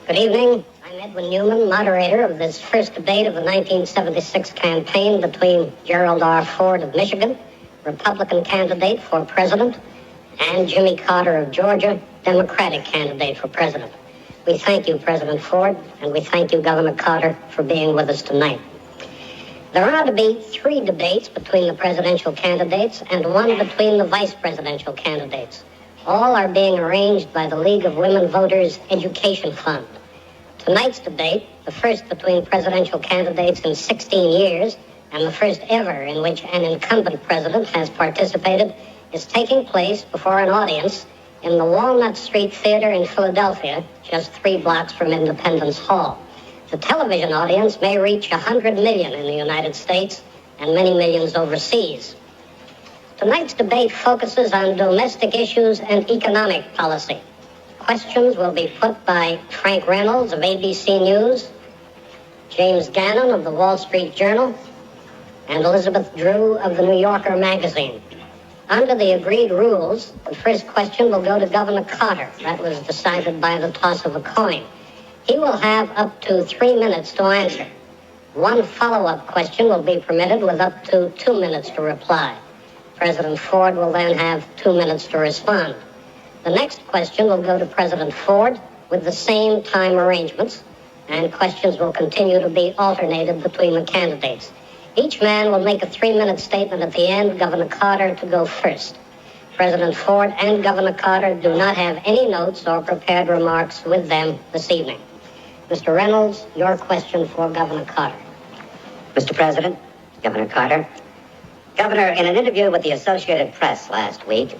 Good evening. I'm Edwin Newman, moderator of this first debate of the 1976 campaign between Gerald R. Ford of Michigan, Republican candidate for president, and Jimmy Carter of Georgia, Democratic candidate for president. We thank you, President Ford, and we thank you, Governor Carter, for being with us tonight. There are to be 3 debates between the presidential candidates and 1 between the vice presidential candidates. All are being arranged by the League of Women Voters Education Fund. Tonight's debate, the first between presidential candidates in 16 years, and the first ever in which an incumbent president has participated, is taking place before an audience in the Walnut Street Theater in Philadelphia, just 3 blocks from Independence Hall. The television audience may reach 100 million in the United States and many millions overseas. Tonight's debate focuses on domestic issues and economic policy. Questions will be put by Frank Reynolds of ABC News, James Gannon of the Wall Street Journal, and Elizabeth Drew of the New Yorker magazine. Under the agreed rules, the first question will go to Governor Carter. That was decided by the toss of a coin. He will have up to 3 minutes to answer. 1 follow-up question will be permitted with up to 2 minutes to reply. President Ford will then have 2 minutes to respond. The next question will go to President Ford with the same time arrangements, and questions will continue to be alternated between the candidates. Each man will make a 3-minute statement at the end, Governor Carter to go first. President Ford and Governor Carter do not have any notes or prepared remarks with them this evening. Mr. Reynolds, your question for Governor Carter. Mr. President, Governor Carter. Governor, in an interview with the Associated Press last week,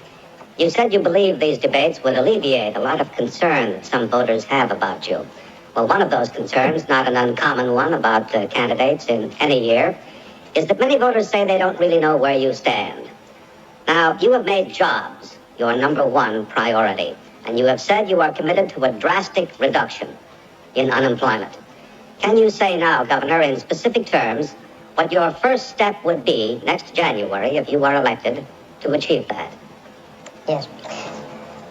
you said you believe these debates would alleviate a lot of concern that some voters have about you. Well, one of those concerns, not an uncommon one about candidates in any year, is that many voters say they don't really know where you stand. Now, you have made jobs your number 1 priority, and you have said you are committed to a drastic reduction in unemployment. Can you say now, Governor, in specific terms, what your first step would be next January if you are elected to achieve that? Yes.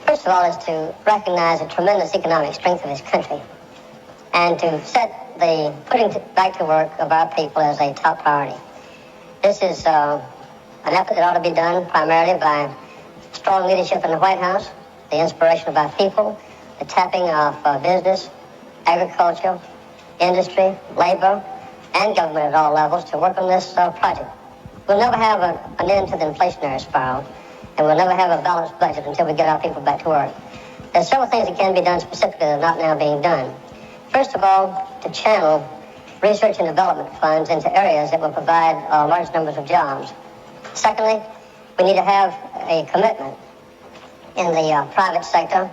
First of all is to recognize the tremendous economic strength of this country and to set the putting back to work of our people as a top priority. This is an effort that ought to be done primarily by strong leadership in the White House, the inspiration of our people, the tapping of business, agriculture, industry, labor, and government at all levels to work on this project. We'll never have an end to the inflationary spiral, and we'll never have a balanced budget until we get our people back to work. There's several things that can be done specifically that are not now being done. First of all, to channel research and development funds into areas that will provide large numbers of jobs. Secondly, we need to have a commitment in the private sector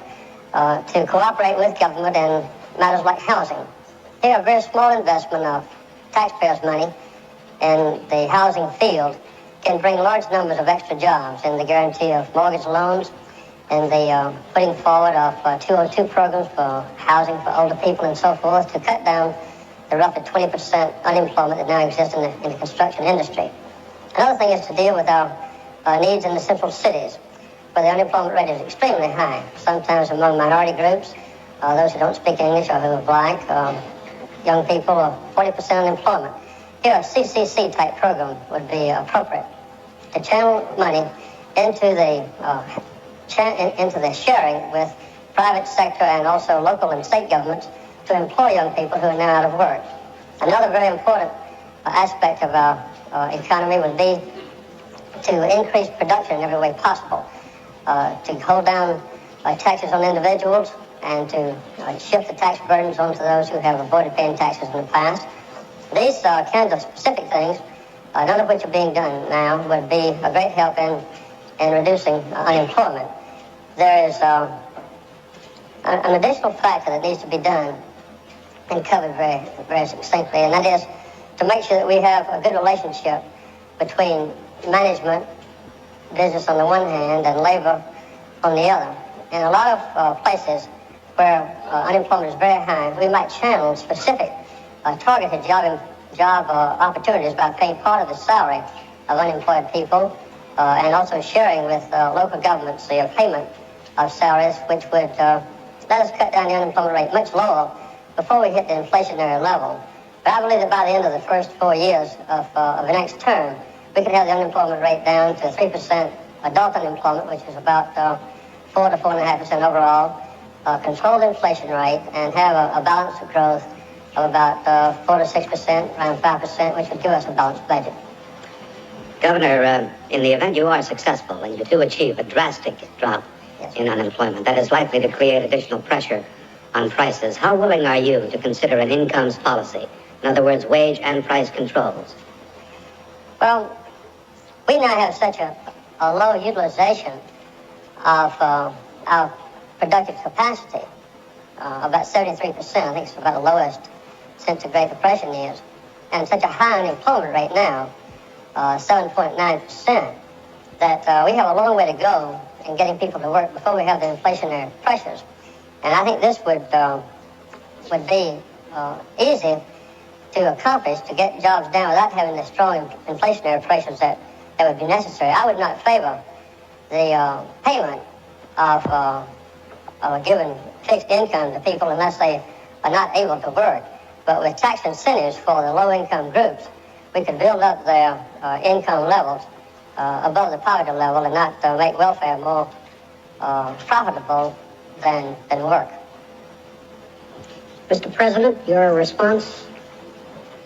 to cooperate with government in matters like housing. Here, a very small investment of taxpayers' money in the housing field can bring large numbers of extra jobs in the guarantee of mortgage loans and the putting forward of 202 programs for housing for older people and so forth to cut down the roughly 20% unemployment that now exists in the construction industry. Another thing is to deal with our needs in the central cities, where the unemployment rate is extremely high, sometimes among minority groups, those who don't speak English or who are black, young people, 40% unemployment. Here, a CCC-type program would be appropriate to channel money into the sharing with private sector and also local and state governments to employ young people who are now out of work. Another very important aspect of our economy would be to increase production in every way possible, to hold down taxes on individuals and to shift the tax burdens onto those who have avoided paying taxes in the past. These kinds of specific things, none of which are being done now, would be a great help in reducing unemployment. There is an additional factor that needs to be done and covered very, very succinctly, and that is to make sure that we have a good relationship between management, business on the one hand, and labor on the other. In a lot of places where unemployment is very high, we might channel specific targeted job opportunities by paying part of the salary of unemployed people and also sharing with local governments the payment of salaries, which would let us cut down the unemployment rate much lower before we hit the inflationary level. But I believe that by the end of the first 4 years of the next term, we could have the unemployment rate down to 3% adult unemployment, which is about 4 to 4.5% overall, control the inflation rate, and have a balanced growth of about 4 to 6%, around 5%, which would give us a balanced budget. Governor, in the event you are successful and you do achieve a drastic drop in unemployment, that is likely to create additional pressure on prices. How willing are you to consider an incomes policy? In other words, wage and price controls. Well, we now have such a low utilization of our productive capacity, about 73%. I think it's about the lowest since the Great Depression years, and such a high unemployment rate now, 7.9%, that we have a long way to go in getting people to work before we have the inflationary pressures. And I think this would be easy to accomplish, to get jobs down without having the strong inflationary pressures that would be necessary. I would not favor the payment of a given fixed income to people unless they are not able to work. But with tax incentives for the low-income groups, we could build up their income levels above the poverty level and not make welfare more profitable than work. Mr. President, your response?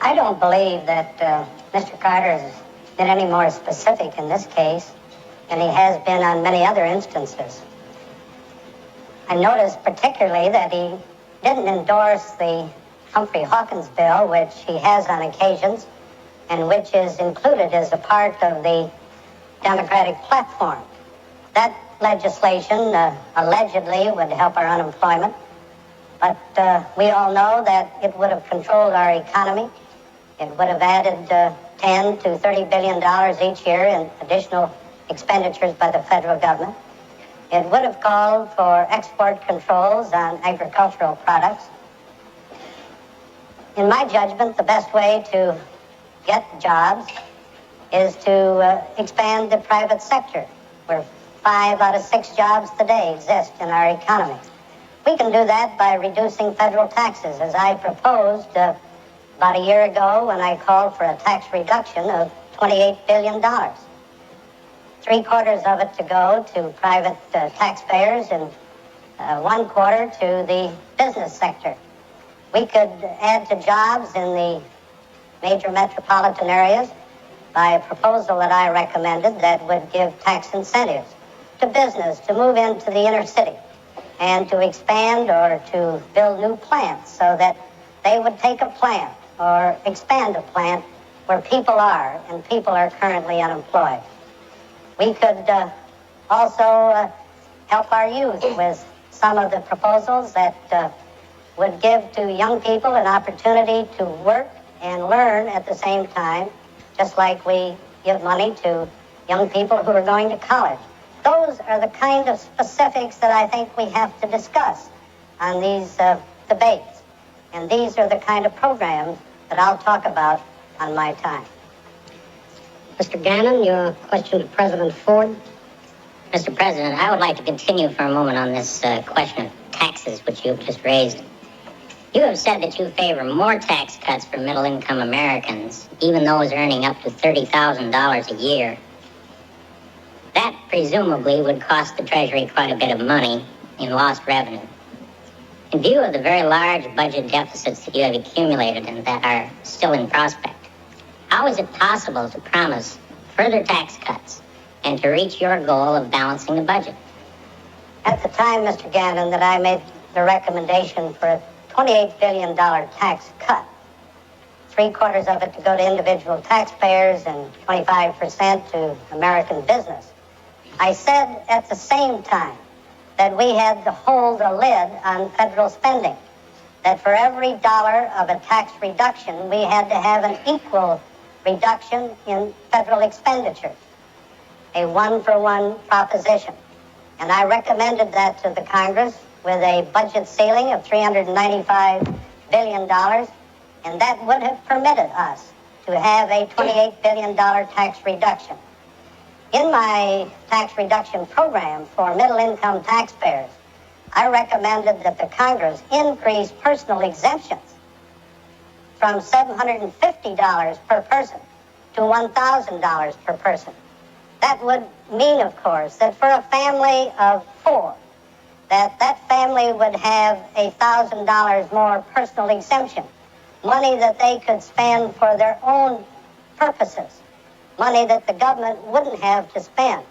I don't believe that Mr. Carter has been any more specific in this case than he has been on many other instances. I noticed particularly that he didn't endorse the Humphrey Hawkins bill, which he has on occasions, and which is included as a part of the Democratic platform. That legislation allegedly would help our unemployment, but we all know that it would have controlled our economy. It would have added $10 to $30 billion each year in additional expenditures by the federal government. It would have called for export controls on agricultural products. In my judgment, the best way to get jobs is to expand the private sector, where 5 out of 6 jobs today exist in our economy. We can do that by reducing federal taxes, as I proposed about a year ago when I called for a tax reduction of $28 billion. 3/4 of it to go to private taxpayers and 1/4 to the business sector. We could add to jobs in the major metropolitan areas by a proposal that I recommended that would give tax incentives to business to move into the inner city and to expand or to build new plants so that they would take a plant or expand a plant where people are, and people are currently unemployed. We could also help our youth with some of the proposals that would give to young people an opportunity to work and learn at the same time, just like we give money to young people who are going to college. Those are the kind of specifics that I think we have to discuss on these debates. And these are the kind of programs that I'll talk about on my time. Mr. Gannon, your question to President Ford. Mr. President, I would like to continue for a moment on this question of taxes, which you've just raised. You have said that you favor more tax cuts for middle-income Americans, even those earning up to $30,000 a year. That presumably would cost the Treasury quite a bit of money in lost revenue. In view of the very large budget deficits that you have accumulated and that are still in prospect, how is it possible to promise further tax cuts and to reach your goal of balancing the budget? At the time, Mr. Gannon, that I made the recommendation for a $28 billion tax cut, 3/4 of it to go to individual taxpayers and 25% to American business, I said at the same time that we had to hold a lid on federal spending, that for every dollar of a tax reduction, we had to have an equal reduction in federal expenditures, a 1-for-1 proposition. And I recommended that to the Congress with a budget ceiling of $395 billion, and that would have permitted us to have a $28 billion tax reduction. In my tax reduction program for middle-income taxpayers, I recommended that the Congress increase personal exemptions from $750 per person to $1,000 per person. That would mean, of course, that for a family of four, that family would have $1,000 more personal exemption, money that they could spend for their own purposes, money that the government wouldn't have to spend.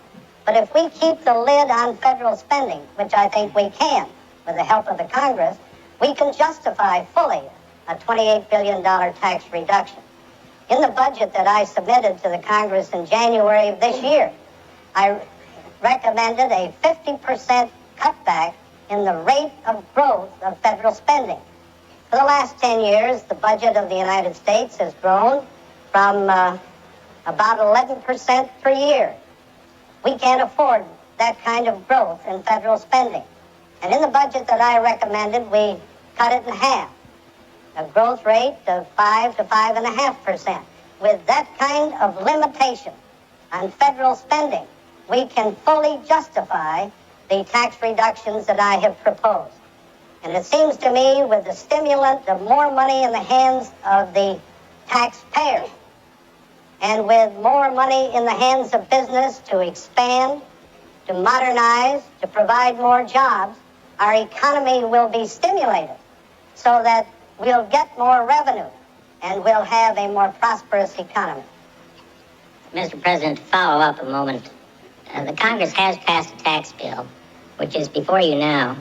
But if we keep the lid on federal spending, which I think we can with the help of the Congress, we can justify fully a $28 billion tax reduction. In the budget that I submitted to the Congress in January of this year, I recommended a 50% cutback in the rate of growth of federal spending. For the last 10 years, the budget of the United States has grown from about 11% per year. We can't afford that kind of growth in federal spending. And in the budget that I recommended, we cut it in half, a growth rate of 5 to 5.5%. With that kind of limitation on federal spending, we can fully justify the tax reductions that I have proposed. And it seems to me, with the stimulant of more money in the hands of the taxpayer, and with more money in the hands of business to expand, to modernize, to provide more jobs, our economy will be stimulated so that we'll get more revenue and we'll have a more prosperous economy. Mr. President, to follow up a moment, the Congress has passed a tax bill, which is before you now,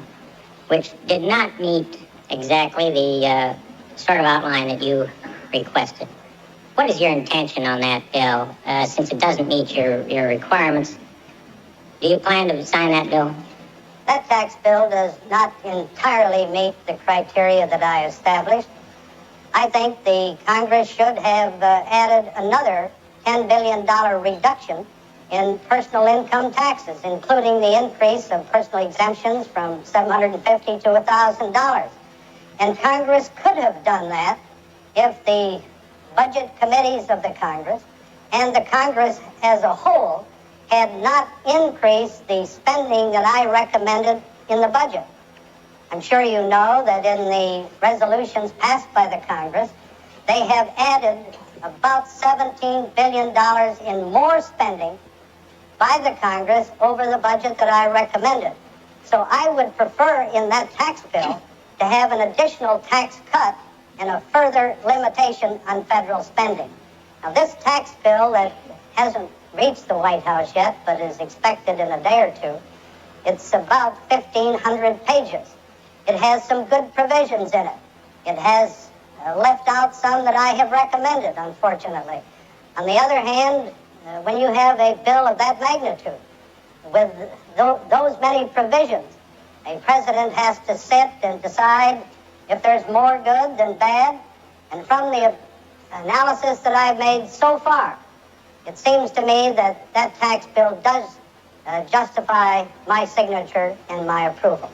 which did not meet exactly the sort of outline that you requested. What is your intention on that bill, since it doesn't meet your requirements? Do you plan to sign that bill? That tax bill does not entirely meet the criteria that I established. I think the Congress should have added another $10 billion reduction in personal income taxes, including the increase of personal exemptions from $750 to $1,000. And Congress could have done that if the budget committees of the Congress and the Congress as a whole had not increased the spending that I recommended in the budget. I'm sure you know that in the resolutions passed by the Congress, they have added about $17 billion in more spending by the Congress over the budget that I recommended. So I would prefer in that tax bill to have an additional tax cut and a further limitation on federal spending. Now, this tax bill that hasn't reached the White House yet, but is expected in a day or two, it's about 1,500 pages. It has some good provisions in it. It has left out some that I have recommended, unfortunately. On the other hand, when you have a bill of that magnitude, with those many provisions, a president has to sit and decide if there's more good than bad. And from the analysis that I've made so far, it seems to me that that tax bill does justify my signature and my approval.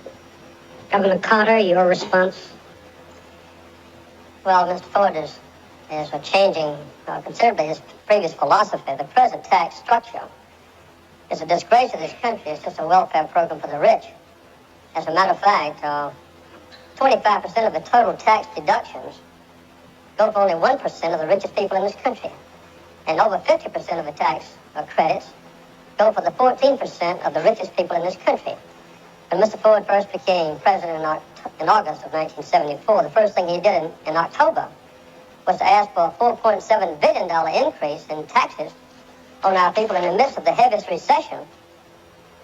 Governor Carter, your response? Well, Mr. Ford is changing considerably his previous philosophy. The present tax structure is a disgrace to this country. It's just a welfare program for the rich. As a matter of fact, 25% of the total tax deductions go for only 1% of the richest people in this country. And over 50% of the tax credits go for the 14% of the richest people in this country. When Mr. Ford first became president in August of 1974, the first thing he did in October was to ask for a $4.7 billion increase in taxes on our people in the midst of the heaviest recession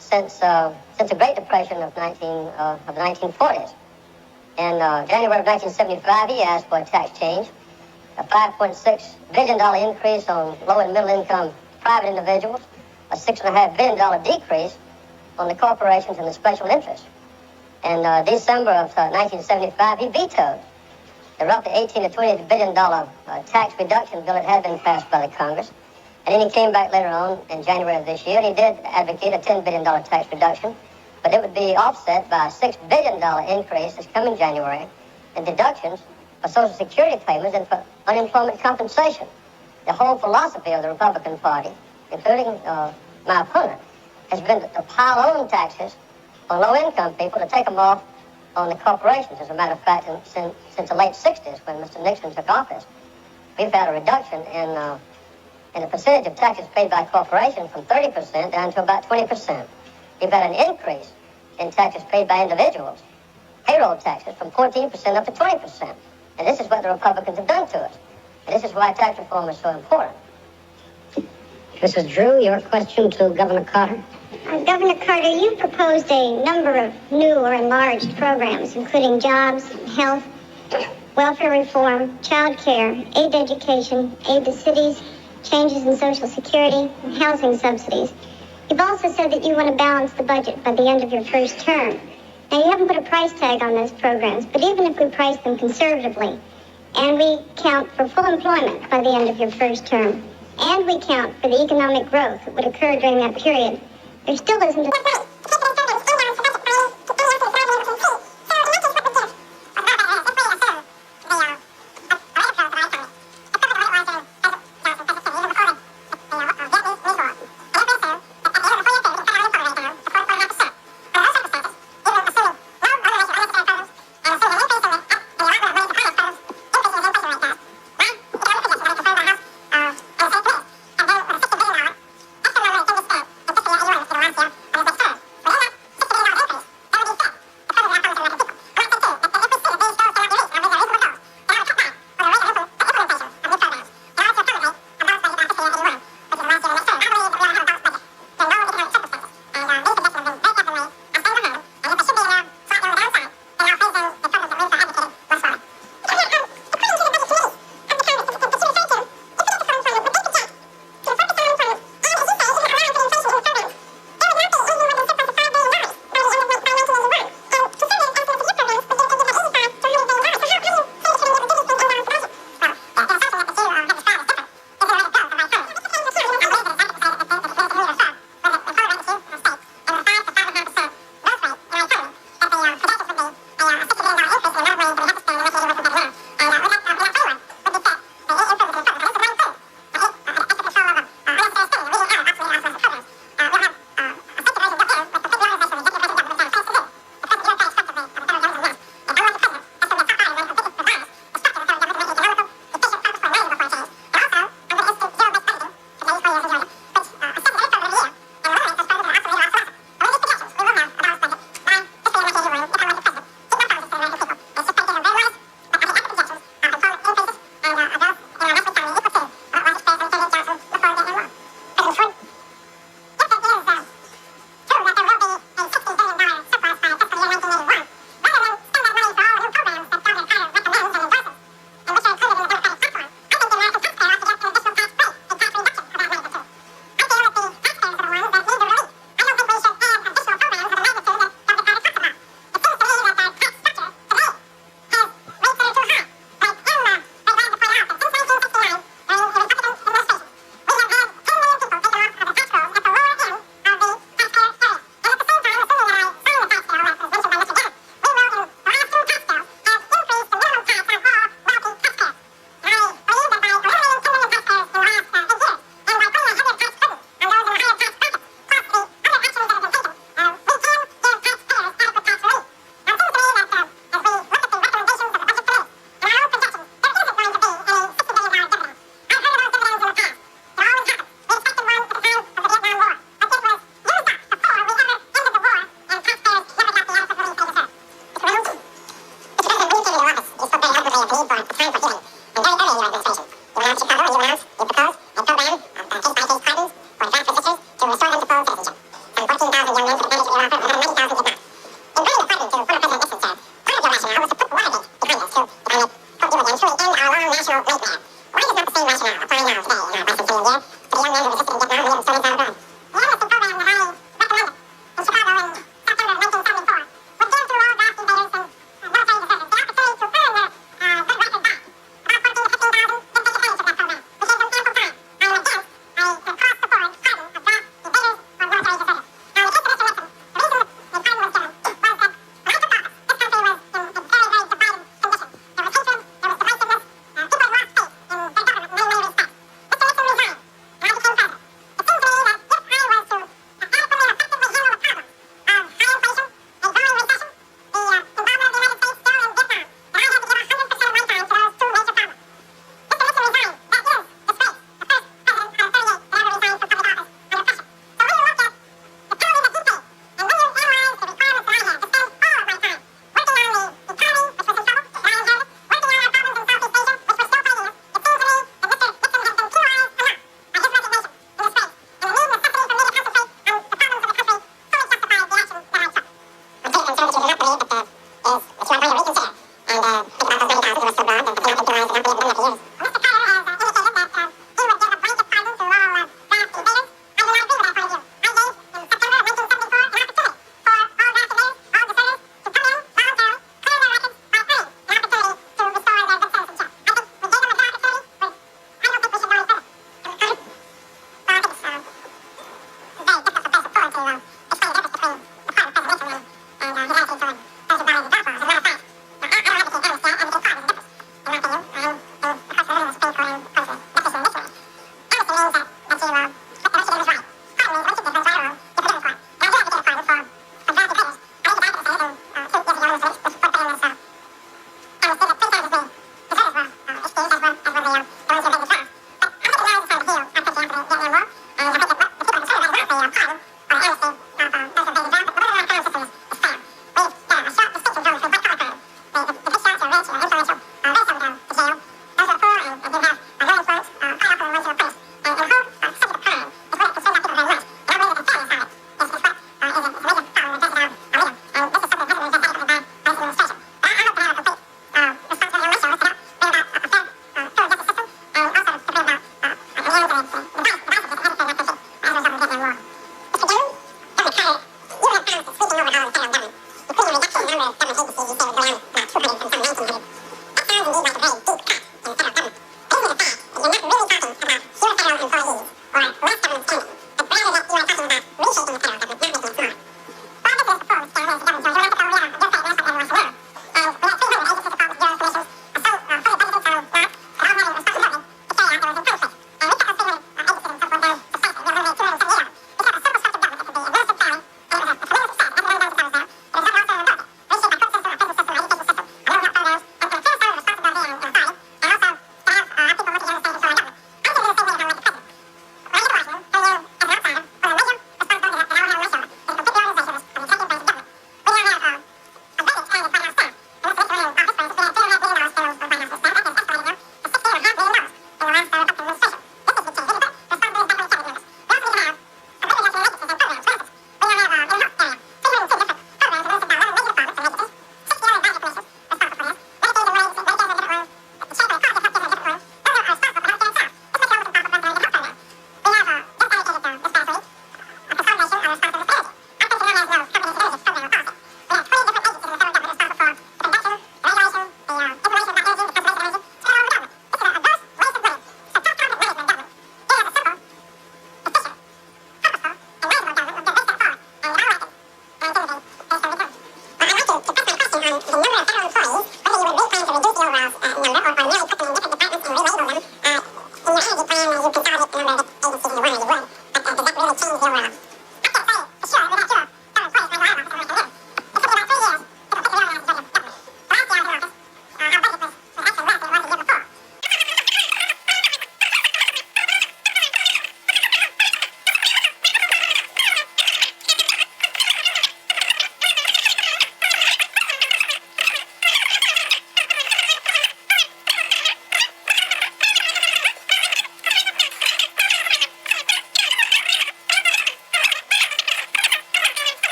since the Great Depression of the 1940s. In January of 1975, he asked for a tax change, a $5.6 billion increase on low and middle income private individuals, a $6.5 billion decrease on the corporations and the special interests. In December of 1975, he vetoed the roughly $18 to $20 billion tax reduction bill that had been passed by the Congress. And then he came back later on in January of this year, and he did advocate a $10 billion tax reduction, but it would be offset by a $6 billion increase this coming January in deductions for Social Security payments and for unemployment compensation. The whole philosophy of the Republican Party, including my opponent, has been to pile on taxes for low-income people to take them off on the corporations. As a matter of fact, since the late 60s, when Mr. Nixon took office, we've had a reduction in the percentage of taxes paid by corporations from 30% down to about 20%. We've had an increase in taxes paid by individuals, payroll taxes, from 14% up to 20%. And this is what the Republicans have done to us. And this is why tax reform is so important. Mrs. Drew, your question to Governor Carter? Governor Carter, you proposed a number of new or enlarged programs, including jobs, health, welfare reform, child care, aid to education, aid to cities, changes in Social Security, and housing subsidies. You've also said that you want to balance the budget by the end of your first term. Now, you haven't put a price tag on those programs, but even if we price them conservatively, and we count for full employment by the end of your first term, and we count for the economic growth that would occur during that period, there still isn't a... you say it was around 200 and some 1900